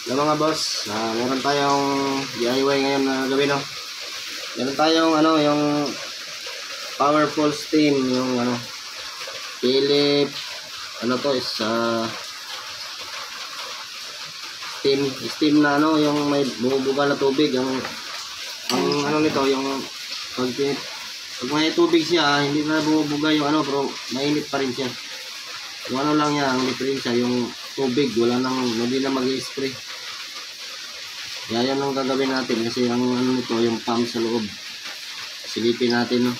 Hello mga boss, meron tayong DIY ngayon na gawin, no? Meron tayong yung powerful steam, yung Philip, to is steam na yung may bumubuga na tubig, ang nito, yung pag may tubig siya, hindi na bumubuga yung pero mainit pa rin siya. Yung lang niya, ang diferensya, yung tubig, hindi na mag-i-spray. Kaya yan ang gagawin natin kasi ang nito, yung pump sa loob. Silipin natin, no.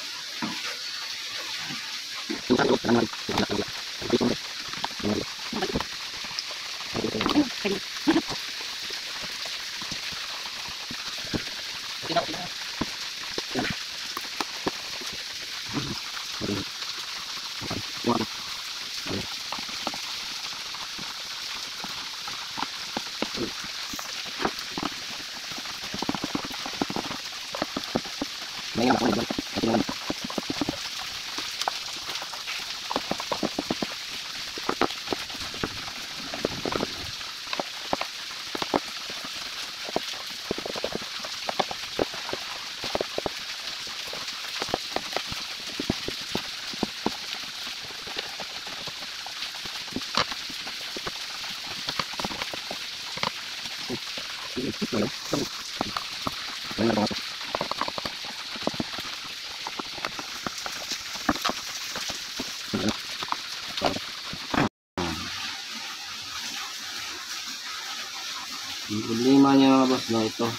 Yung problema niya mga boss, no, ito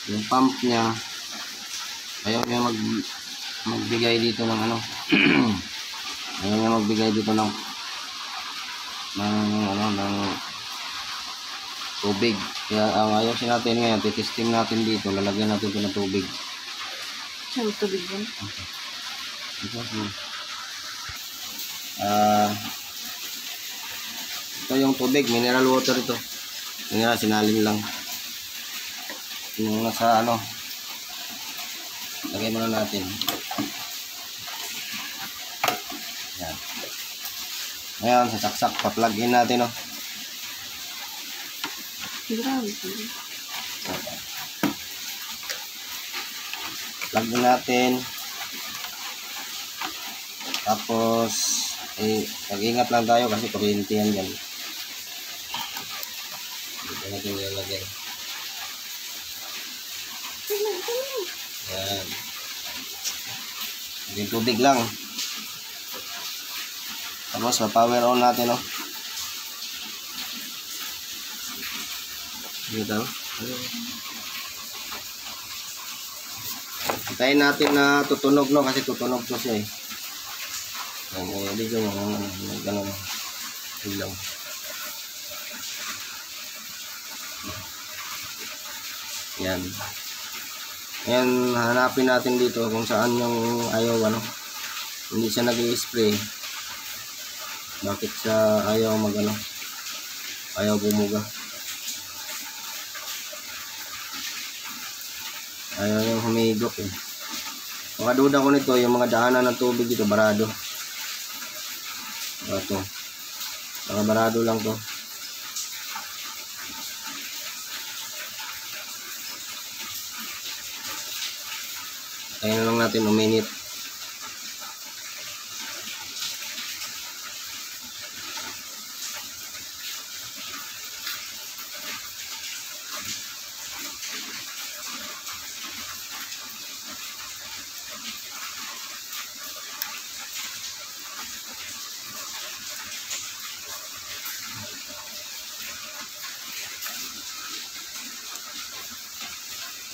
yung pump niya ayaw niya magbigay dito ng ayaw niya magbigay dito ng tubig. Kaya ayusin natin ngayon, titesting natin dito, lalagyan natin ito ng tubig. Saan tubig yun? Ito yung tubig, mineral water ito. Mineral, sinalin lang. Yung nasa lagay muna natin. Yan. Ngayon, sasaksak, pa-plug in natin, no. Grabe. Plug in natin. Tapos, mag-ingat lang tayo kasi kuryente yan dyan. Dito natin ilalagay. Yan. Yung tubig lang. Tapos, pa-power on natin, no. Dito. Hintayin natin na tutunog, no, kasi tutunog to siya eh. Dito mo gano'n ilaw. Yan. Yan, hanapin natin dito kung saan yung ayaw hindi siya nag-i-spray. Bakit siya ayaw ayaw bumuga. Ayaw yung humigop eh. Makaduda ko nito, yung mga daanan ng tubig dito, barado. Ito. Barado lang to. Kaya na lang natin uminit.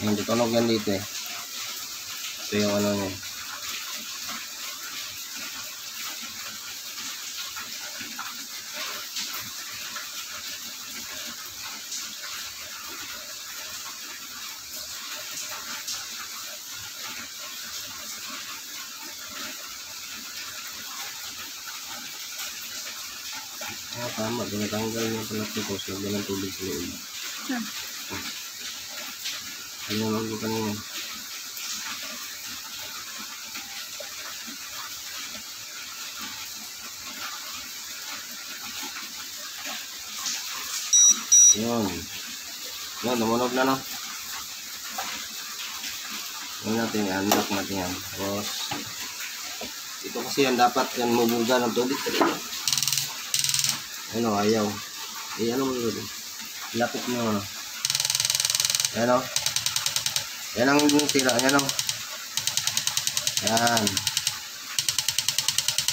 Yung tutunog yan dito eh. Ito yung niya. Tama. Tinatanggal niya pala ito kasi wala ng tubig sa loob. Ano lang ko kanina. Yun. Yun, tumunog na, no? Yun natin, unlock natin yan. Tapos, ito kasi yan, dapat yan mabuga ng tubig. Ano, ayaw. Ano mo yun? Lapit mo, ano? Yan, o. Yan ang tira, yan, o. Yan.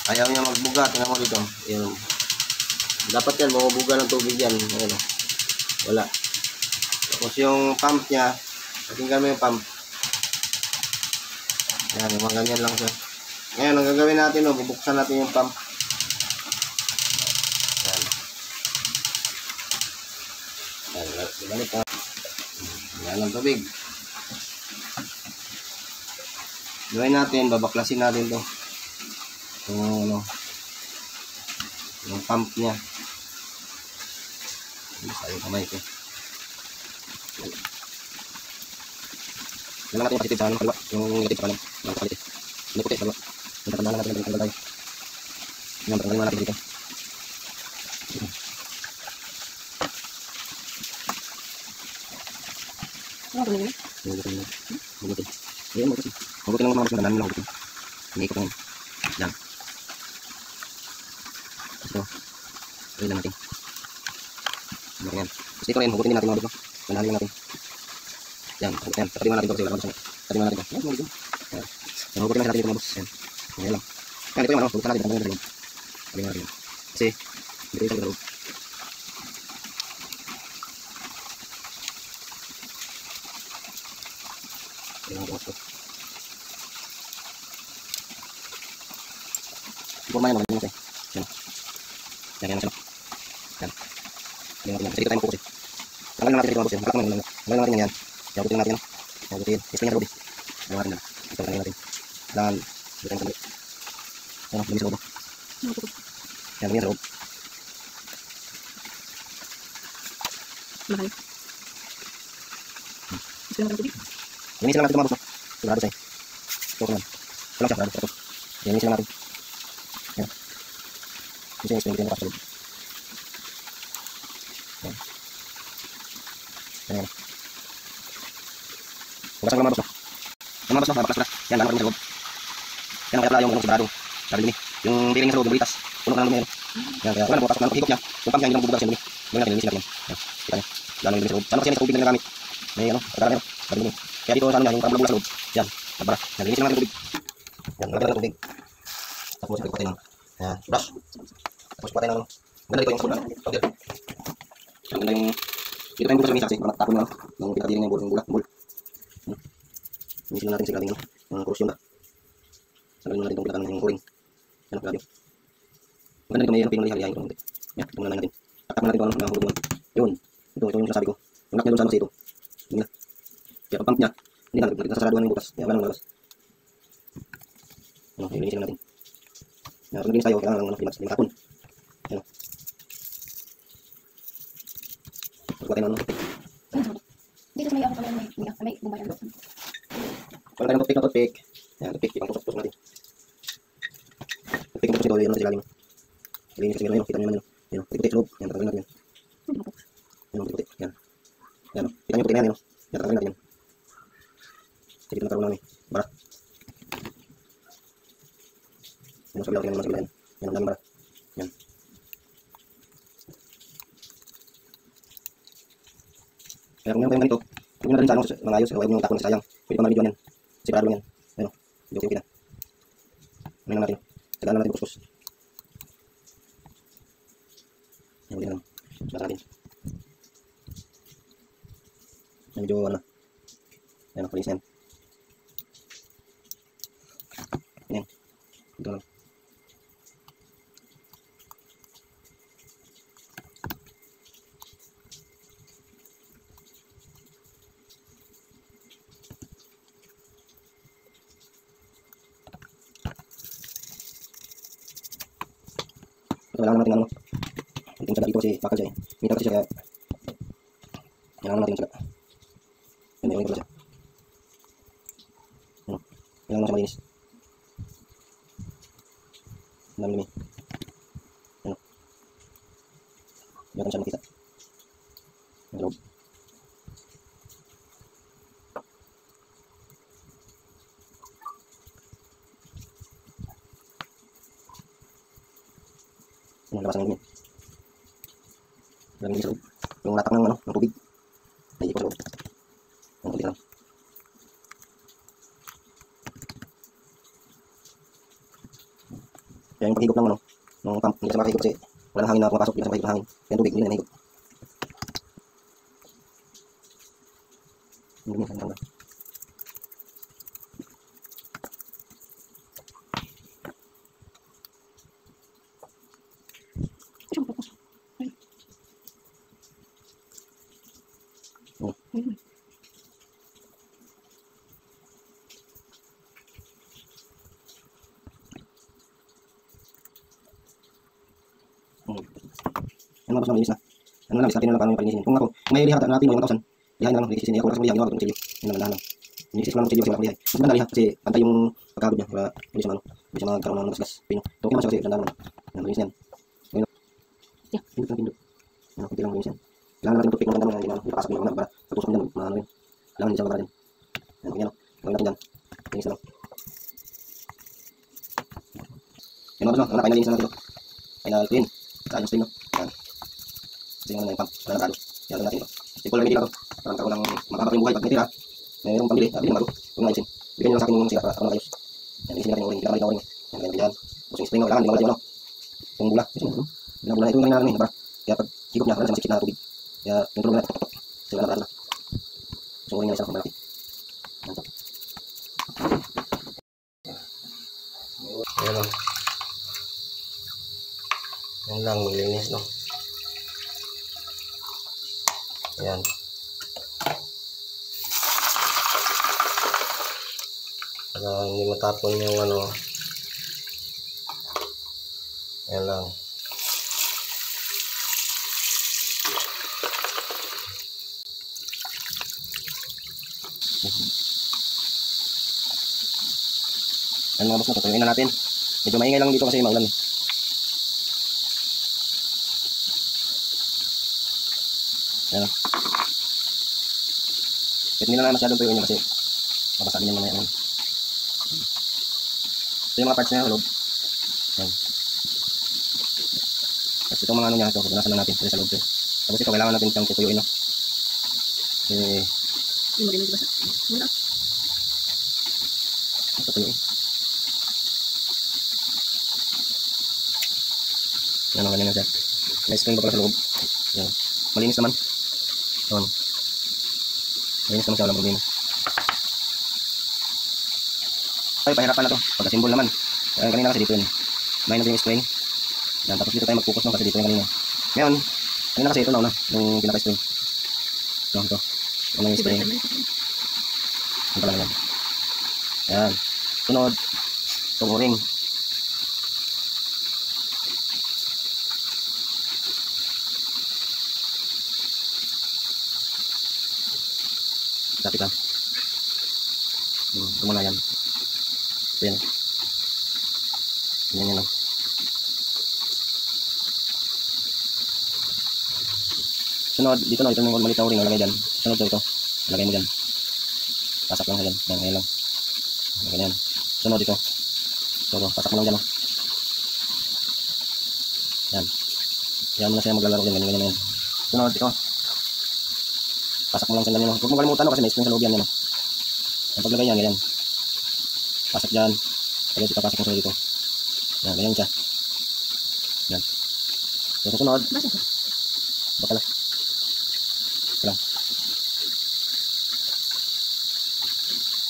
Ayaw niya magbuga, tingnan mo dito. Yan. Dapat yan, mabubuga ng tubig yan. Ayan, o. Wala. Tapos yung pump niya, tingnan mo yung pump. Yan, yung mga ganyan lang siya. Ngayon, ang gagawin natin, no, bubuksan natin yung pump. Yan. Yan, balik na. Yan ang tubig. Gawin natin, babaklasin natin to. Yung, ano, yung pump niya. Sa yung kamay ko. Yan natin yung positive sa kaliwa. Yung negative sa kanan. Yung positive. Yung puti sa kaliwa. Yung tatandaan natin yung tayo. Yan, patanggalin natin dito. Ano ba yun? Hugutin mo. Hugutin. Ayan, hugutin. Hugutin lang mga magandaan mo lang hugutin. Iniikot lang yun. Yan. Ito. Ayan lang natin. Yan. Tapos dito rin, hugutin din natin mga dito. Manhalin natin. Yan, yan. Tatiman natin ito kasi wala kang masama. Tatiman natin ito. Yan, hugutin. Yan. Yan, hugutin lang natin dito mga boss. Yan. Yan lang. Yan, ito yung ano, hugutin natin. Tanggalin natin. Tanggalin natin. Kasi, dito yung sa loob. Yan, ito. Formayan mo, ganyan kasi. Yan. Yan, yan, yan. Yan. Yan, yan. Kasi dito tayo magpukusin. Tanggalin natin dito mga boss. Yan. Tanggalin natin yan. Yan, hugutin natin yan. Hugutin. Ito yung road eh. Tanggalin natin yan. Ito tanggalin natin. Dan, dito yung tanggalin. Yan, lumis road. Yan, lumis road. Mahal. Gusto naman tubig? Linisin lang natin ito mga boss. Sigurado sa'yo. Ito ko naman. Ito lang siya. Sigurado. Ito. Linisin lang natin. Yan. Linisin yung explain ko sa loob. Yan. Yan. Hugasan ko mga boss. Yung mga boss, mabaklas ko na. Yan, lamang ko sa loob. Yan, kaya pala yung sigurado. Sabi dumi. Yung bearing niya sa loob, yung balitas. Puno ka ng dumi. Yan, kaya wala, bukas ko na. Higop niya. Yung pump niya, hindi lang bubugas yung dumi. Gawin natin, linisin natin. Yan. Kita niya. Lalo yung dumi sa loob. Lalo kasi yan sa tubig na ginagamit. May ano, pagkaran niya. Sabi dumi. Kaya dito sa ano niya, yung parang bulas sa loob. Yan. Nagbara. Yan, linisin natin tubig. Yan, lagyan natin tubig. Tapos ito patay ng yan, brush. Tapos patay ng ano. Ganda dito yung sabon na. Okay. Ang ganda yung dito tayong bulas sa misa kasi para matapon yung ano. Yung pinakadirin niya yung bowl. Linisin natin siglating ano. Yung korosyon ba. Sagalin natin itong pinakang yung kuring. Yan, grabe. Maganda dito may ano pinalihayain ko. Yan, ito muna natin. Takpan natin ito ano, mga hulugan. Yun. Ito yung sinasabi ko. Yung lock niya doon sa ano kasi ito. Hindi na. Kaya pag pump niya, hindi na, nasasaraduhan yung butas. Kaya wala nang labas. Ano, ilinisin natin. Yan, pag nilinis tayo, kailangan lang limatapon. Yan. Pagpatay na ano. Dito sa may ako pala may bumayan. Wala tayong toothpick. Yan, toothpick. Ipang tusok-tusok natin. Toothpick yung tusok nito, yan natin silalim. Ilinis kasi yun, kita nyo naman yun. Yan, puti-puti sa loob. Yan, tatanggalin natin yan. Yan, puti-puti. Yan. Yan, kita nyo puti na yan. Yan, tatanggalin natin yan. Kasi dito nagkaroon namin. Bara. Yan, sa bilang, tingnan naman sa bilang. Yan, ang daming bara. Yan. Kaya kung meron kayong ganito, huwag nyo na rin sa ano, mga ayos, huwag nyo tapon na sayang. Pwede pa mag-video yan. Sigurado yan. Ano, video ko kita. Ano lang natin. Tagaan na natin kuskus. Yan, hindi na lang. Basta natin. Yan, medyo ano. Yan, nakulis na yan. Yan. Ito lang. Kailangan natin ano. Iting tsaga dito kasi bakal siya eh. Mita kasi siya kaya kailangan natin yung tsaga. Yan, yung tsaga siya. Ano? Kailangan siya malinis. Ang dami dumi. Ano? Hindi natin siya makita. Yung loob. Yung labas ng dumi. Lalagay sa loob. Yung latak ng ng tubig. Naiikot sa loob. Yung tubig lang. Kaya yung paghigop ng ng pump, hindi kasi makahigop kasi wala nang hangin na pumapasok, hindi kasi makahigop ng hangin. Kaya yung tubig, hindi na nahigop. Yung dumi, ang ganda. Siyempre po. Ay. Oh. Ayun. Ano mga boss na malinis na. Ano lang, isatin na lang paano yung palinisin. Kung may lihat natin o yung 1,000, lihain na lang, linisin niya. Ako kasi may lihat, yung kutsilyo. Yun naman lahat. Linisin ko lang ng kutsilyo kasi wala ko lihay. Mas maganda lihat kasi pantay yung pagkagod niya. Para hindi siya hindi siya magkaroon ng gasgas. Pino. Okay naman siya kasi ganda naman. Yan, malinis yan. Ayun. Yeah. Pindot lang, pindot. Ano, kunti lang malinis yan. Kailangan natin tupik ng ganda mga hindi pasok yung mga para pagtusok mo dyan, maano yun. Kailangan hindi siya mabara dyan. Yan, ganyan o. Gawin natin dyan. Linis na lang. Yan mga boss no, kain na linis na natin ito. Final clean. Saan yung stream no? Yan. Kasi yung pump, wala nang kado. Yan natin ito. Simple remedy lang ito. Para magkaroon ng makakapag yung buhay pag may tira. Mayroong pambili, bilhin bago. Kung nga ayusin. Bigyan nyo lang sa akin yung siya para ako nang ayos. Yan, ilisin natin yung o-ring. Kailangan balik ng o-ring. Yan, ganyan ganyan. Tapos yung spring no, kailangan di mawala yung yung bula. Yung bula na ito yung kanina namin. Kaya pag higop niya, wala siya masikip na tubig. Kaya yung tulog na ito. Kasi wala na. So o-ring na isa malaki. Yan ito. Ayan o. Yan lang, maglinis no. Ayan. Para hindi matapon yung ayan lang. Ayan mga boss na, tutuyuin na natin. Medyo maingay lang dito kasi maulan eh. Ayan o. Kahit hindi na lang masyadong tuyuin niya kasi mabasa din yan mamaya. Ito yung mga parts na yung loob. Ayan. Tapos itong mga niya ito, pupunasan lang natin sa loob ito. Tapos ito kailangan natin itong tutuyuin no. Hindi mo rin nagbasa. Wala. Tutuyuin. Yan o, ganyan na siya. May spring pa pala sa loob. Ayan. Malinis naman. Ayan. Malinis naman siya, walang problema. Ay, pahirapan na to. Pagka-symbol naman. Kanina kasi dito yun. May na yung spring. Yan, tapos dito tayo mag-focus no kasi dito yung kanina. Ngayon, kanina kasi ito na una. Yung pinaka-spring. No, ito. Ano yung spring. Ito pala yan. Yan. Sunod. Itong o-ring. Dati ka. Ito muna yan. Ito yan. Yan yan lang. Sunod, dito na, ito yung maliit na o-ring, nalagay dyan. Sunod ito, nalagay mo dyan. Pasak lang dyan, yan, ngayon lang. Ganyan. Sunod ito. So, pasak mo lang dyan, o. Yan. Yan mo na siya maglalaro dyan, ganyan, ganyan. Sunod ito. Pasak mo lang sa ganyan, o. Huwag mo kalimutan, no, kasi may spring sa loob yan, yan, o. Ang paglagay yan, ganyan. Pasak dyan. Tapos ipapasok mo sa dito. Yan, ganyan siya. Yan. So, susunod. Basa ko. Baka lang. Lang.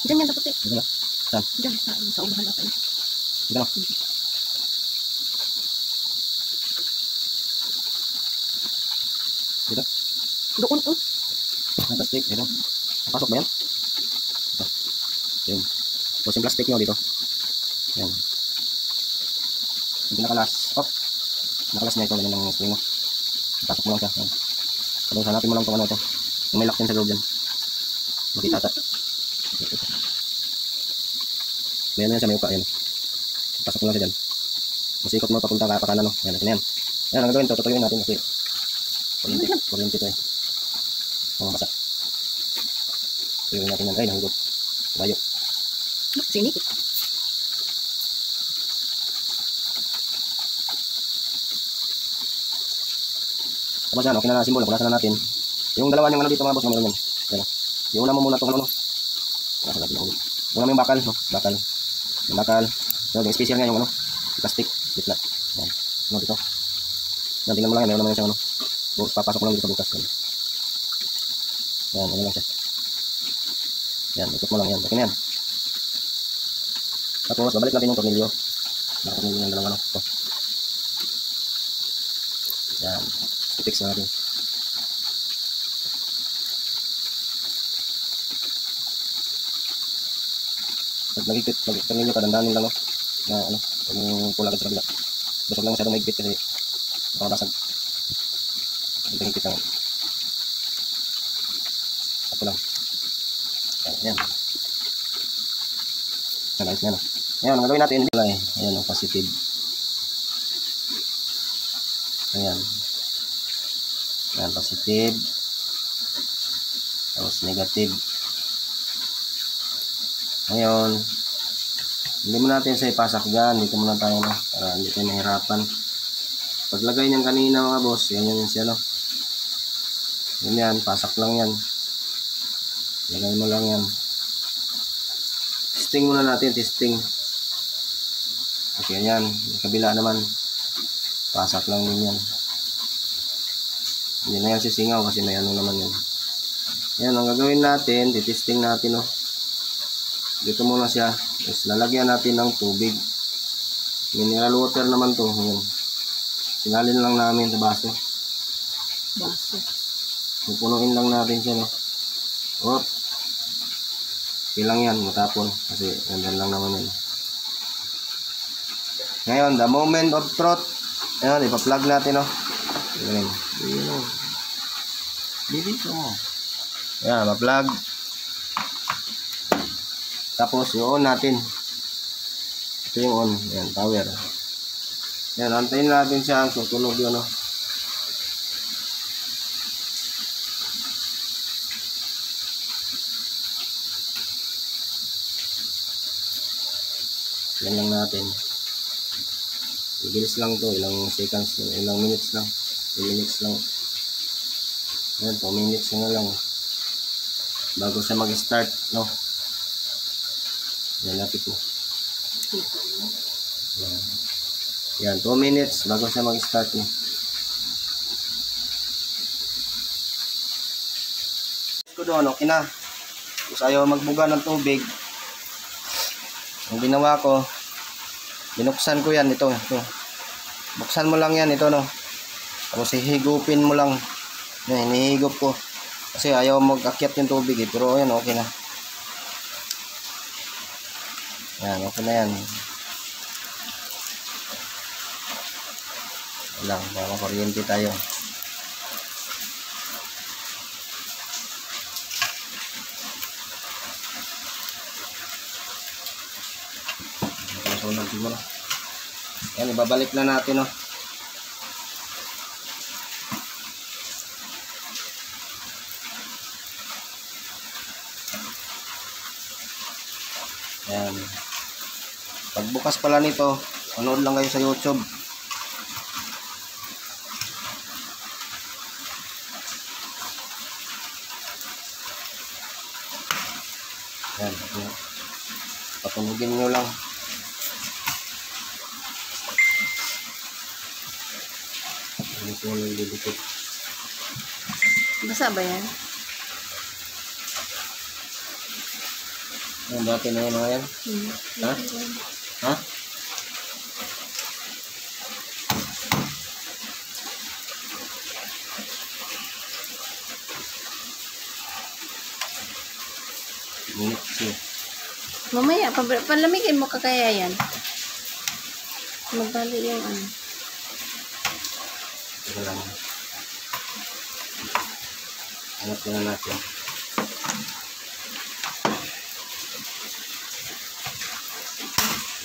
Diyan yan dapat eh. Dito na. Saan? Diyan sa unahan natin. Dito na. Dito. Doon oh. Plastic. Dito. Napasok ba yan? Ito. Yun. Tapos yung plastic nyo dito. Yan. Yung pinakalas. Oh. Nakalas na ito. Ganyan ng spring mo. Pasok mo lang siya. Yan. Tapos hanapin mo lang itong ano ito. Yung may lock din sa loob dyan. Makita ata. Ganyan na siya may uka. Yan. Pasok mo lang siya dyan. Masikot mo papunta ka pa kanan. No? Yan. Yan. Yan. Ang gagawin ito. Tutuyuin natin kasi kuryente ito eh. Oh, basa. Tingnan natin yan. Ay, nahugot. Bayo. Sini. Tapos yan, okay na simbol. Punasan na natin. Yung dalawa yung ano dito mga boss, meron yan. Yan. Iuna mo muna itong ano. Punasan natin yung una mo yung bakal. No? Bakal. Yung bakal. Yung special nga yung ano. Plastic. Gitna. Yan. Ano dito. Yan, tingnan mo lang yan. Meron naman yung siyang ano. Papasok mo lang dito sa bukas. Yan, ano lang siya. Yan, ikot mo lang yan. Okay na yan. Tapos, babalik natin yung tornilyo. Yung tornilyo ng dalawang ano. Ito. Yan. I-fix na natin. Pag nag-ikot, tornilyo ka, dandanin lang, no? Na, ano, yung pula agad sa kabila. Basog lang masyadong maigpit kasi baka basag. Ito higpit lang. Ito lang. Ayan. Ayos na, no? Ayan, ang gagawin natin, ayan, positive. Ayan. Ayan, positive. Tapos negative. Ngayon, hindi mo natin sa ipasak dyan. Dito muna tayo, no? Para hindi tayo mahirapan. Paglagay niyan kanina mga boss, yan yan siya, no? Yan yan, pasak lang yan. Lagay mo lang yan. Testing muna natin, testing. Okay, yan. Yung kabila naman. Pasak lang din yan. Hindi na yan sisingaw kasi may ano naman yan. Yan, ang gagawin natin, titesting natin, no. Dito muna siya. Tapos lalagyan natin ng tubig. Mineral water naman to. Yan. Sinalin lang namin sa baso. Baso. Pupunuin lang natin siya, no. Op. Okay lang yan, matapon. Kasi nandyan lang naman yan. Ngayon, the moment of truth. Ayan, ipa-plug natin, no. Ayan. Ayan. Dito mo. Ayan, ma-plug. Tapos, yung on natin. Ito yung on. Ayan, power. Ayan, antayin natin siya. Tutunog yun, no. Yan lang natin. Bilis lang to, ilang seconds, ilang minutes lang. 2 minutes lang. Ayan, 2 minutes na lang. Bago siya mag-start, no? Yan, lapit mo. Yan, 2 minutes bago siya mag-start, no? Ito doon, okay na. Kung ayaw magbuga ng tubig, ang ginawa ko, binuksan ko yan, ito. Buksan mo lang yan, ito, no. Tapos hihigupin mo lang. Yan, hinihigop ko. Kasi ayaw mag-akyat yung tubig, eh. Pero yan, okay na. Yan, okay na yan. Wala, baka kuryente tayo. Sunog siguro. Yan, ibabalik na natin, no. Yan. Pagbukas pala nito, manood lang kayo sa YouTube. Yan. Patunugin nyo lang. Ito lang dito. Basa ba yan? Yan, dati na yan mga yan. Ha? Ha? Mamaya, palamigin mo ka kaya yan. Magbali yung ano. Ito lang. Hanap na natin.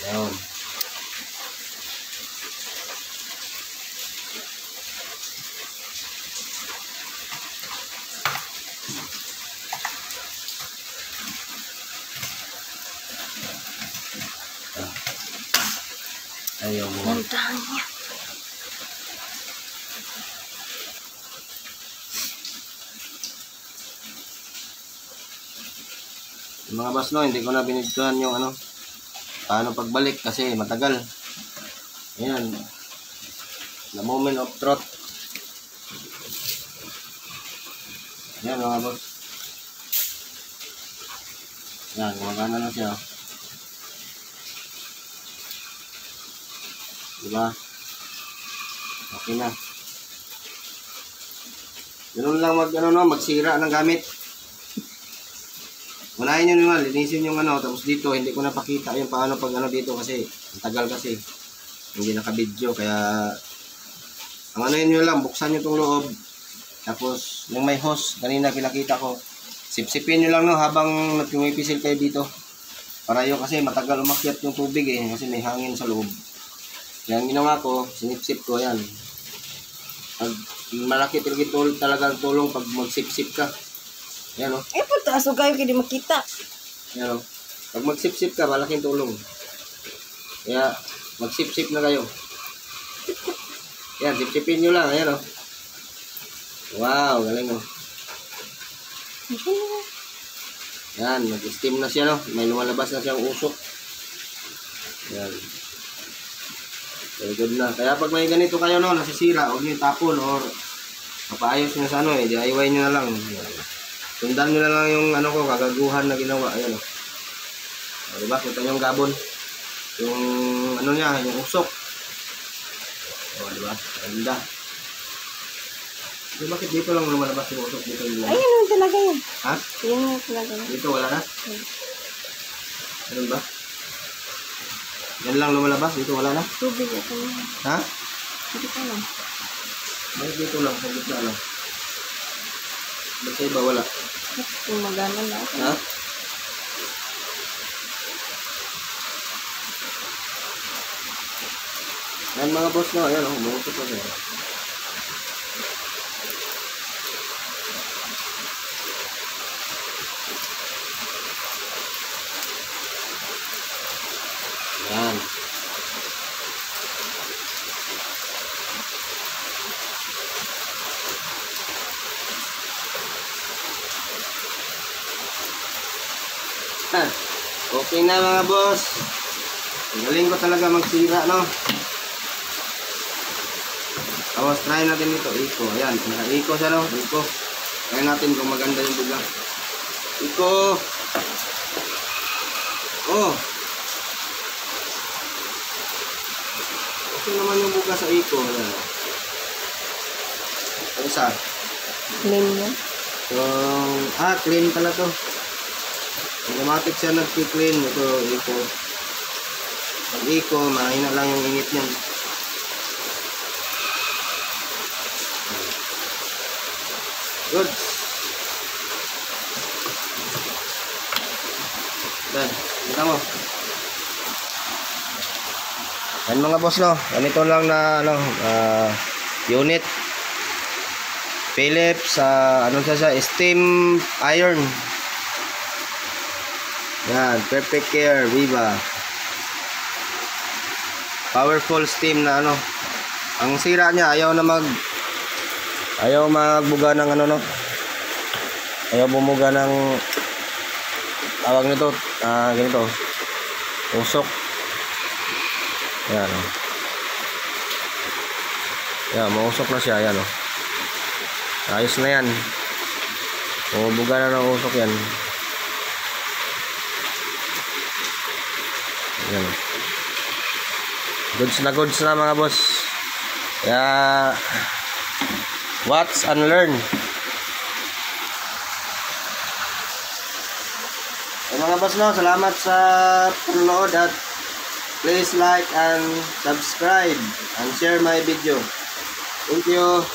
Yan. Ayaw mo. Nandahan niya. Yung mga boss, no, hindi ko na binigyan yung ano, paano pagbalik kasi matagal. Ayan. The moment of truth. Ayan mga boss. Ayan, gumagana na siya. Diba? Okay na. Ganun lang magsira ng gamit. Unahin nyo naman, linisin yung ano, tapos dito, hindi ko napakita yung paano pag ano dito kasi, ang tagal kasi, hindi naka-video, kaya, ang ano nyo lang, buksan nyo itong loob, tapos, yung may hose, kanina pinakita ko, sipsipin nyo lang no, habang nagpumipisil kayo dito, para yung kasi matagal umakyat yung tubig kasi may hangin sa loob. Kaya ang ginawa ko, sinipsip ko yan. Pag malaki talagang tulong pag magsipsip ka. Yan o. Eh, punta aso kayo kaya di makita. Yan o. Pag magsip-sip ka, malaking tulong. Kaya, magsip-sip na kayo. Yan, sip-sipin nyo lang. Ayan o. Wow, galing o. Yan, nag-steam na siya no. May lumalabas na siyang usok. Yan. Very good na. Kaya pag may ganito kayo no, nasisira, huwag nyo tapon or mapaayos nyo sa ano DIY nyo na lang. Sundan nyo na lang yung ano ko, kagaguhan na ginawa. Ayan o. Diba? Kita nyo yung gabon. Yung ano niya, yung usok. O, diba? Ganda. Di bakit dito lang lumalabas yung usok? Dito yung Ayun naman talaga yun. ha? Yun naman talaga yun. Dito wala na? Ganun ba? Yan lang lumalabas? Dito wala na? Tubig ito yun. Ha? Hindi ko lang. Bakit dito lang? Sa gitna lang? Ba't sa iba wala? Kung magana na ako. Ha? Yan mga boss no, ayan o, umuusok pa siya. Yan. Okay na mga boss. Galing ko talaga magsira no. Tapos try natin ito, iko. Ayan, naka-iko siya no, iko. Try natin kung maganda yung buga. Iko. Oh. Okay naman yung buga sa iko. Ayan. Ang isa. Clean niya. Clean pala to. Automatic siya nag-clean. Ito, iko. Pag iko, mahina lang yung init niyan. Good. Yan, kita mo. Yan mga boss no. Ganito lang na ano, unit. Philips ano siya, steam iron. Yan, Perfect Care Viva. Powerful steam na ano. Ang sira niya, ayaw magbuga ng ano no. Ayaw bumuga ng tawag nito, ganito. Usok. Ayan o. Ayan, mausok na siya. Ayan o. Ayos na yan. Bumubuga na ng usok yan. Ayan o. Goods na mga boss. Kaya watch and learn. So mga boss no, salamat sa panonood at please like and subscribe and share my video. Thank you.